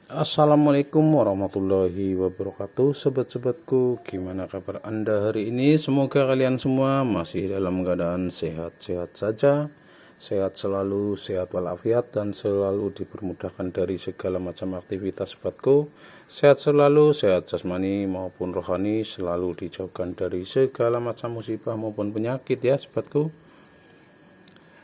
Assalamualaikum warahmatullahi wabarakatuh, sobat-sobatku. Gimana kabar Anda hari ini? Semoga kalian semua masih dalam keadaan sehat-sehat saja, sehat selalu, sehat walafiat, dan selalu dipermudahkan dari segala macam aktivitas, sobatku. Sehat selalu, sehat jasmani maupun rohani, selalu dijauhkan dari segala macam musibah maupun penyakit ya, sobatku.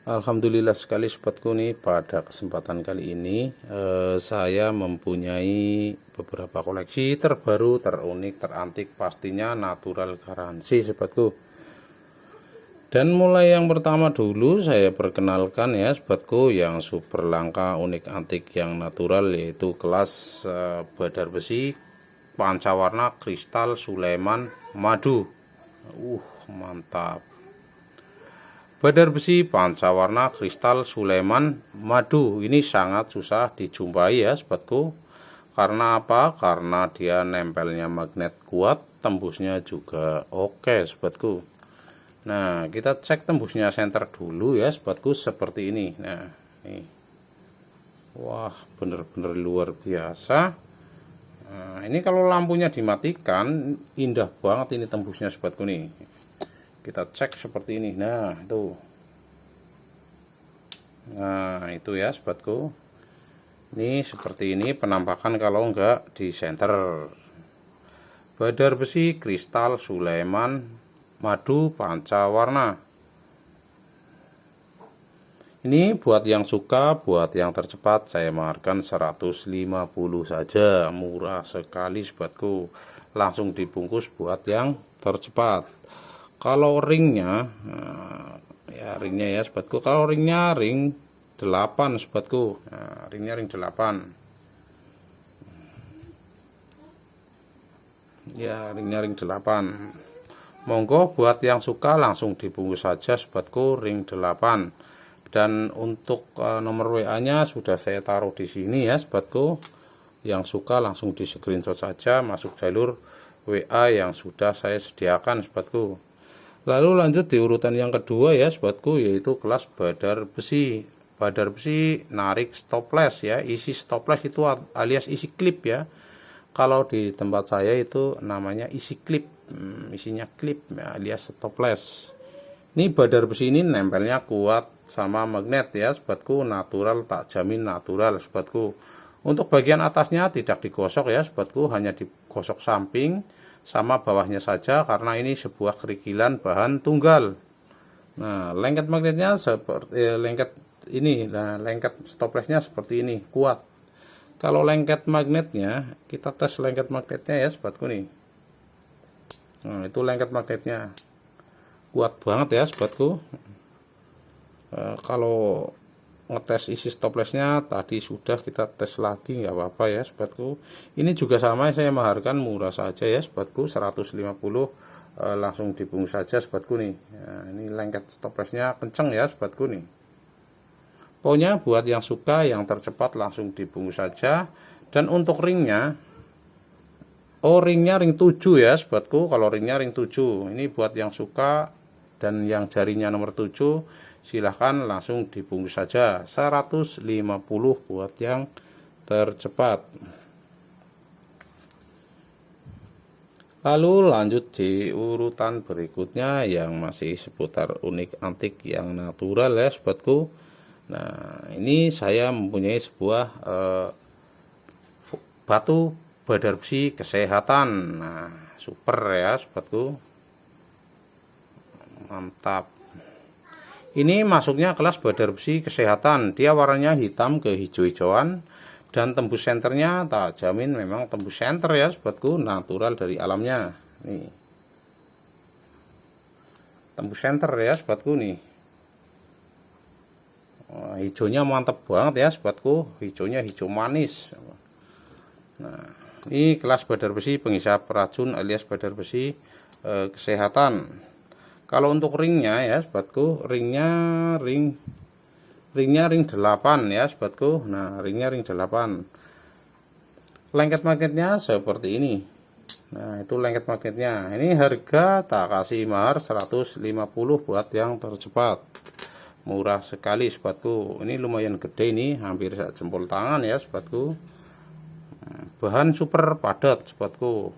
Alhamdulillah sekali sobatku nih, pada kesempatan kali ini saya mempunyai beberapa koleksi terbaru, terunik, terantik, pastinya natural garansi sobatku. Dan mulai yang pertama dulu saya perkenalkan ya sobatku, yang super langka, unik, antik, yang natural, yaitu kelas badar besi pancawarna kristal Sulaiman madu. Mantap. Badar besi pancawarna kristal Sulaiman madu ini sangat susah dijumpai ya sobatku. Karena apa? Karena dia nempelnya magnet kuat, tembusnya juga oke sobatku. Nah, kita cek tembusnya senter dulu ya sobatku, seperti ini. Nah, nih. Wah, bener-bener luar biasa. Nah, ini kalau lampunya dimatikan, indah banget ini tembusnya sobatku nih. Kita cek seperti ini. Nah itu ya sobatku, ini seperti ini penampakan kalau enggak di senter. Badar besi kristal Sulaiman madu pancawarna. Ini buat yang suka, buat yang tercepat, saya mengeluarkan 150 saja, murah sekali sobatku. Langsung dibungkus buat yang tercepat. Kalau ringnya, ya ringnya ya sobatku, kalau ringnya ring 8 sobatku. Nah, ringnya ring 8. Ya, ringnya ring 8. Monggo buat yang suka langsung dibungkus saja sobatku, ring 8. Dan untuk nomor WA-nya sudah saya taruh di sini ya sobatku. Yang suka langsung di screenshot saja, masuk jalur WA yang sudah saya sediakan sobatku. Lalu lanjut di urutan yang kedua ya sobatku, yaitu kelas badar besi. Badar besi narik stoples ya, isi stoples itu alias isi klip ya. Kalau di tempat saya itu namanya isi klip, isinya klip ya, alias stoples. Ini badar besi ini nempelnya kuat sama magnet ya sobatku, natural, tak jamin natural sobatku. Untuk bagian atasnya tidak digosok ya sobatku, hanya digosok samping sama bawahnya saja, karena ini sebuah kerikilan bahan tunggal. Nah, lengket magnetnya seperti lengket ini. Nah, lengket stoplesnya seperti ini, kuat. Kalau lengket magnetnya, kita tes lengket magnetnya ya sobatku nih. Nah, itu lengket magnetnya kuat banget ya sobatku. Kalau ngetes isi stoplesnya tadi sudah, kita tes lagi nggak apa-apa ya sobatku. Ini juga sama, saya maharkan murah saja ya sobatku, 150, langsung dibungkus saja sobatku nih. Nah, ini lengket stoplesnya kenceng ya sobatku nih. Pokoknya buat yang suka, yang tercepat langsung dibungkus saja. Dan untuk ringnya, ringnya ring 7 ya sobatku. Kalau ringnya ring 7, ini buat yang suka dan yang jarinya nomor 7, silahkan langsung dibungkus saja, 150 buat yang tercepat. Lalu lanjut di urutan berikutnya yang masih seputar unik, antik, yang natural ya sobatku. Nah, ini saya mempunyai sebuah batu badar besi kesehatan. Nah, super ya sobatku, mantap. Ini masuknya kelas badar besi kesehatan. Dia warnanya hitam ke hijau-hijauan, dan tembus senternya tak jamin memang tembus senter ya sobatku, natural dari alamnya. Nih, tembus senter ya sobatku nih. Hijaunya mantap banget ya sobatku, hijaunya hijau manis. Nah, ini kelas badar besi penghisap racun alias badar besi kesehatan. Kalau untuk ringnya ya sobatku, ringnya ring 8 ya sobatku. Nah, ringnya ring 8. Lengket magnetnya seperti ini. Nah, itu lengket magnetnya. Ini harga tak kasih mahar 150 buat yang tercepat. Murah sekali sobatku. Ini lumayan gede, ini hampir sak jempol tangan ya sobatku. bahan super padat sobatku.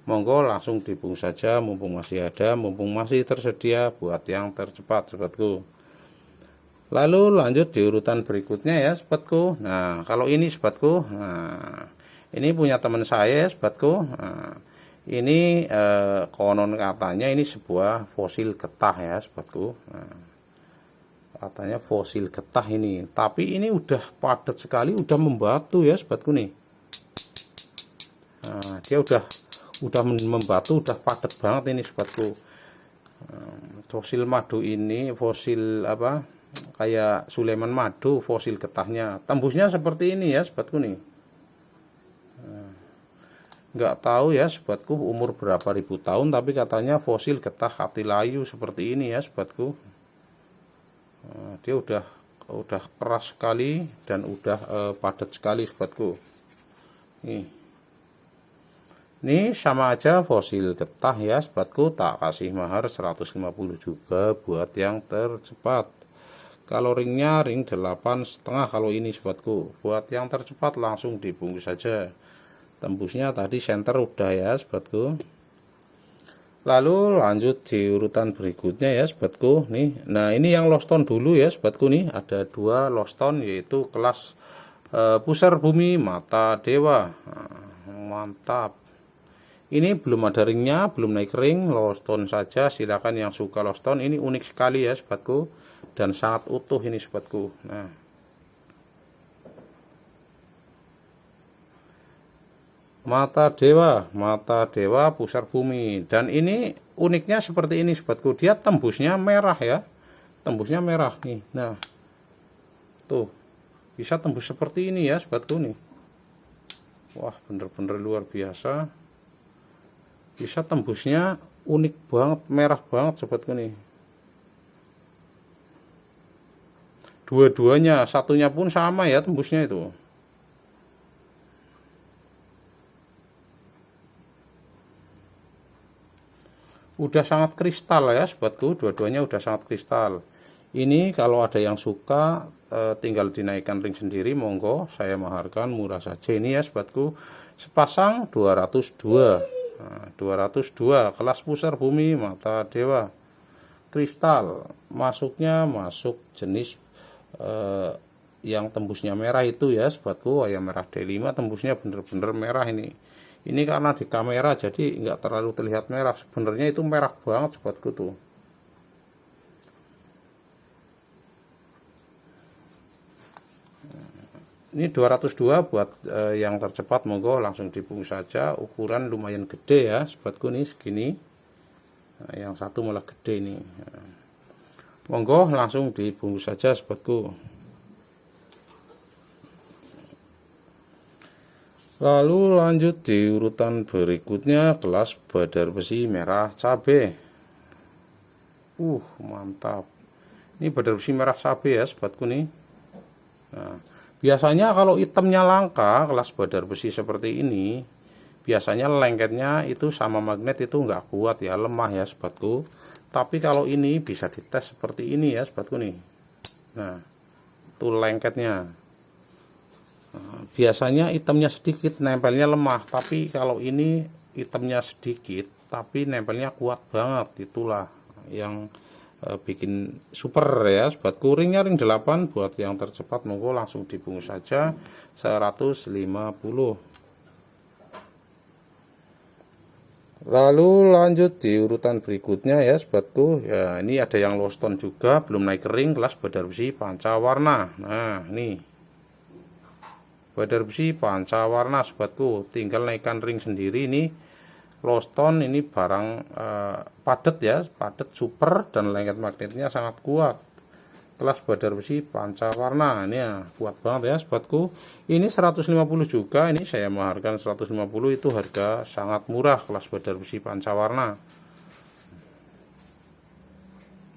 Monggo langsung dibungkus saja mumpung masih ada, mumpung masih tersedia buat yang tercepat sobatku. Lalu lanjut di urutan berikutnya ya sobatku. Nah, kalau ini sobatku, nah, ini punya teman saya sobatku. Nah, ini konon katanya ini sebuah fosil getah ya sobatku. Nah, katanya fosil getah ini, tapi ini udah padat sekali, udah membatu ya sobatku nih. Nah, dia udah membatu, udah padat banget ini sobatku. Fosil madu ini, fosil apa, kayak Sulaiman madu, fosil getahnya tembusnya seperti ini ya sobatku nih. Nggak tahu ya sobatku umur berapa ribu tahun, tapi katanya fosil getah Katilayu seperti ini ya sobatku. Dia udah keras sekali dan udah padat sekali sobatku. Ini sama aja fosil getah ya sobatku, tak kasih mahar 150 juga buat yang tercepat. Kalau ringnya ring 8,5 kalau ini sobatku. Buat yang tercepat langsung dibungkus saja. Tembusnya tadi senter udah ya sobatku. Lalu lanjut di urutan berikutnya ya sobatku nih. Nah, ini yang loston dulu ya sobatku nih. Ada 2 loston yaitu kelas pusar bumi mata dewa. Nah, mantap. Ini belum ada ringnya, belum naik ring, loston saja. Silakan yang suka loston, ini unik sekali ya sobatku. Dan sangat utuh ini sobatku. Nah, mata dewa pusar bumi. Dan ini uniknya seperti ini sobatku, dia tembusnya merah ya, tembusnya merah nih. Nah, tuh bisa tembus seperti ini ya sobatku nih. Wah, bener-bener luar biasa, bisa tembusnya unik banget, merah banget sobatku nih. Dua-duanya, satunya pun sama ya tembusnya itu. Udah sangat kristal ya sobatku, dua-duanya udah sangat kristal. Ini kalau ada yang suka tinggal dinaikkan ring sendiri, monggo, saya maharkan murah saja ini ya sobatku. Sepasang 202. Nah, 202 kelas pusar bumi mata dewa kristal. Masuk jenis yang tembusnya merah itu ya sobatku, ayam merah D5 tembusnya bener-bener merah ini. Ini karena di kamera jadi nggak terlalu terlihat merah, sebenarnya itu merah banget sobatku tuh. Ini 202 buat yang tercepat, monggo langsung dibungkus saja. Ukuran lumayan gede ya sobatku nih, segini. Nah, yang satu malah gede nih. Monggo langsung dibungkus saja sobatku. Lalu lanjut di urutan berikutnya, kelas badar besi merah cabe. Mantap. Ini badar besi merah cabe ya sobatku nih. Nah, biasanya kalau itemnya langka, kelas badar besi seperti ini, biasanya lengketnya itu sama magnet itu nggak kuat ya, lemah ya sobatku. Tapi kalau ini bisa dites seperti ini ya sobatku nih. Nah, tuh lengketnya. Nah, biasanya itemnya sedikit, nempelnya lemah. Tapi kalau ini itemnya sedikit, tapi nempelnya kuat banget. Itulah yang bikin super ya sobatku. Ringnya ring 8 buat yang tercepat, monggo langsung dibungkus saja 150. Lalu lanjut di urutan berikutnya ya sobatku. Ya, ini ada yang loston juga, belum naik ring, kelas badar besi pancawarna. Nah, nih badar besi pancawarna sobatku, tinggal naikkan ring sendiri. Ini loston, ini barang padat ya, padat super, dan lengket magnetnya sangat kuat. Kelas badar besi pancawarna ini ya, kuat banget ya sobatku. Ini 150 juga, ini saya maharkan 150, itu harga sangat murah kelas badar besi pancawarna.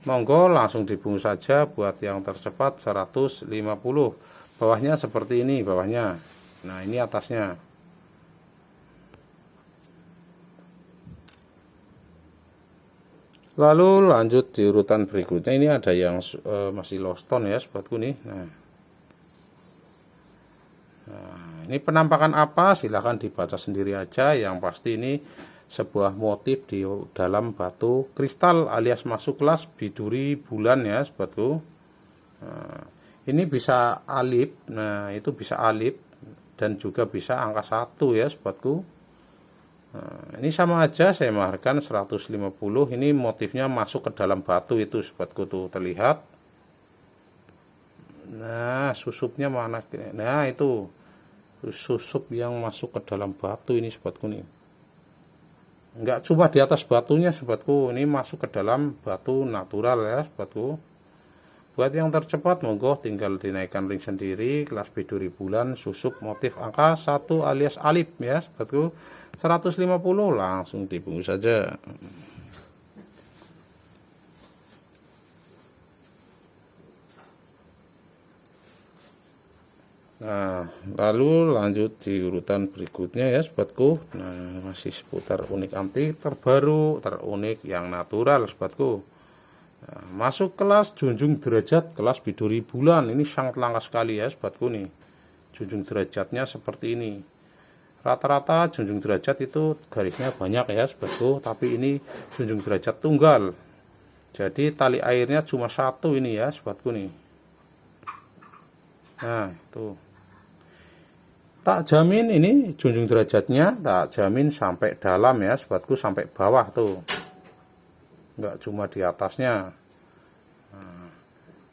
Monggo langsung dibungkus saja buat yang tercepat 150. Bawahnya seperti ini bawahnya. Nah, ini atasnya. Lalu lanjut di urutan berikutnya, ini ada yang masih loston ya sobatku nih. Nah, ini penampakan apa silahkan dibaca sendiri aja, yang pasti ini sebuah motif di dalam batu kristal alias masuk kelas biduri bulan ya sobatku. Nah, ini bisa alif, nah itu bisa alif dan juga bisa angka 1 ya sobatku. Nah, ini sama aja saya maharkan 150. Ini motifnya masuk ke dalam batu itu sobatku, tuh terlihat. Nah susupnya mana, nah itu susup yang masuk ke dalam batu ini sobatku nih. Enggak cuma di atas batunya sobatku, ini masuk ke dalam batu natural ya sobatku. Buat yang tercepat monggo tinggal dinaikkan ring sendiri, kelas biduri bulan susup motif angka 1 alias alif ya sobatku. 150 langsung dibungkus saja. Nah, lalu lanjut di urutan berikutnya ya sobatku. Nah, masih seputar unik antik terbaru, terunik yang natural sobatku. Nah, masuk kelas junjung derajat kelas biduri bulan. Ini sangat langka sekali ya sobatku nih. Junjung derajatnya seperti ini. Rata-rata junjung derajat itu garisnya banyak ya sobatku, tapi ini junjung derajat tunggal. Jadi tali airnya cuma satu ini ya sobatku nih. Nah, tuh. Tak jamin ini junjung derajatnya, tak jamin sampai dalam ya sobatku, sampai bawah tuh, nggak cuma di atasnya. Nah,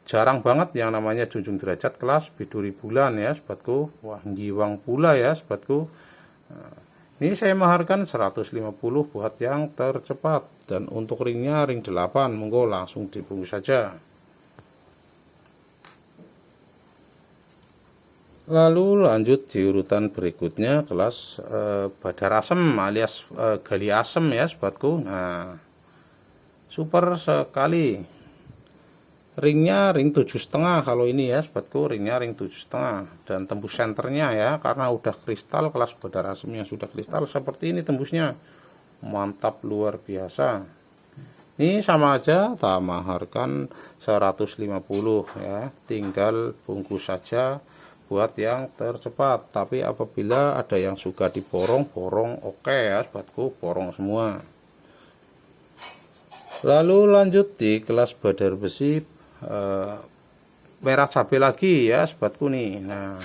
jarang banget yang namanya junjung derajat kelas biduri bulan ya sobatku. Wah, giwang pula ya sobatku. Nah, ini saya maharkan 150 buat yang tercepat, dan untuk ringnya ring 8, monggo langsung dibungkus saja. Lalu lanjut di urutan berikutnya kelas badar asem alias gali asem ya sobatku. Nah, super sekali. Ringnya ring 7,5 kalau ini ya sobatku, ringnya ring 7,5 dan tembus senternya ya, karena udah kristal, kelas badar asem yang sudah kristal seperti ini tembusnya. Mantap luar biasa. Ini sama aja tak maharkan 150 ya, tinggal bungkus saja buat yang tercepat. Tapi apabila ada yang suka diborong-borong, oke ya sobatku, borong semua. Lalu lanjut di kelas badar besi merah cabai lagi ya sobatku nih. Nah,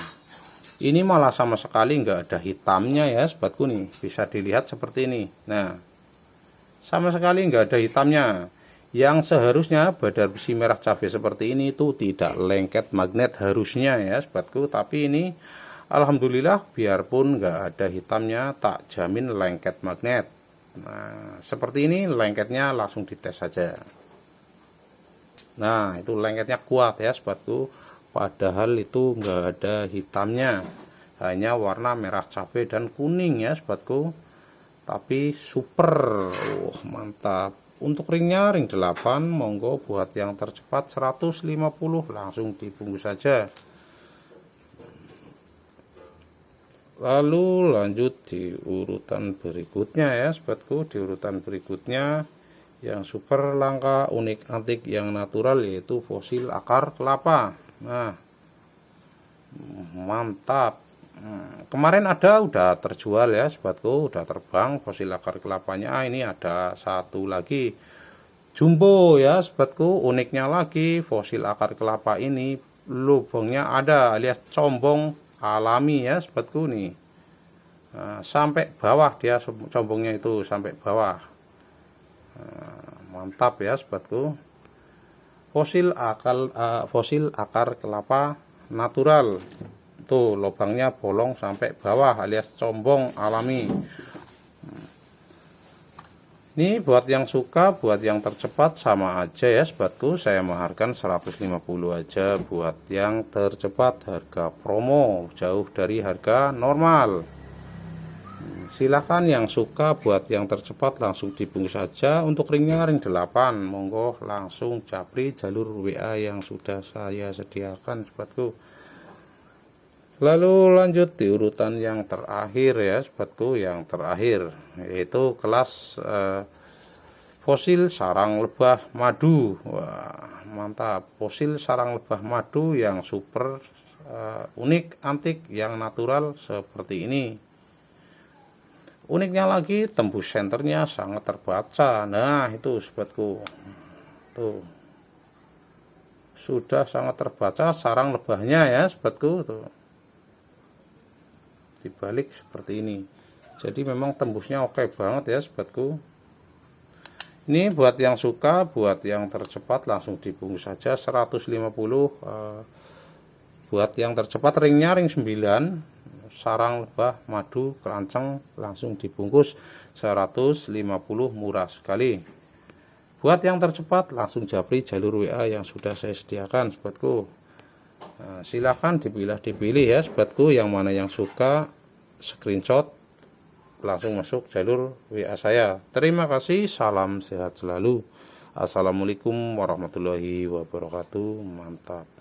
ini malah sama sekali nggak ada hitamnya ya sobatku nih, bisa dilihat seperti ini. Nah, sama sekali nggak ada hitamnya. Yang seharusnya badar besi merah cabai seperti ini itu tidak lengket magnet harusnya ya sobatku, tapi ini alhamdulillah biarpun nggak ada hitamnya tak jamin lengket magnet. Nah, seperti ini lengketnya langsung dites saja. Nah, itu lengketnya kuat ya sobatku, padahal itu nggak ada hitamnya, hanya warna merah cabai dan kuning ya sobatku, tapi super. Mantap. Untuk ringnya ring 8, monggo buat yang tercepat 150 langsung dibungkus saja. Lalu lanjut di urutan berikutnya ya sobatku. Di urutan berikutnya yang super langka, unik, antik, yang natural, yaitu fosil akar kelapa. Nah, mantap. Kemarin udah terjual ya sobatku, udah terbang fosil akar kelapanya. Ini ada satu lagi jumbo ya sobatku. Uniknya lagi, fosil akar kelapa ini lubangnya ada alias combong alami ya sobatku nih. Nah, sampai bawah dia combongnya itu, sampai bawah. Nah, mantap ya sobatku. Fosil akar kelapa natural. Tuh lubangnya bolong sampai bawah alias combong alami. Ini buat yang suka, buat yang tercepat sama aja ya sobatku, saya maharkan 150 aja buat yang tercepat, harga promo jauh dari harga normal. Silahkan yang suka buat yang tercepat langsung dibungkus saja. Untuk ringnya ring 8, monggo langsung japri jalur WA yang sudah saya sediakan sobatku. Lalu lanjut di urutan yang terakhir ya sobatku, yang terakhir yaitu kelas fosil sarang lebah madu. Wah, mantap, fosil sarang lebah madu yang super unik, antik, yang natural seperti ini. Uniknya lagi, tembus senternya sangat terbaca. Nah, itu sobatku. Tuh. Sudah sangat terbaca sarang lebahnya ya, sobatku. Tuh. Dibalik seperti ini. Jadi memang tembusnya oke banget ya, sobatku. Ini buat yang suka, buat yang tercepat langsung dibungkus saja 150. Buat yang tercepat ringnya ring 9. Sarang lebah madu keranceng langsung dibungkus 150, murah sekali. Buat yang tercepat langsung japri jalur WA yang sudah saya sediakan, sobatku. Nah, silahkan dipilih ya, sobatku, yang mana yang suka, screenshot langsung masuk jalur WA saya. Terima kasih, salam sehat selalu. Assalamualaikum warahmatullahi wabarakatuh. Mantap.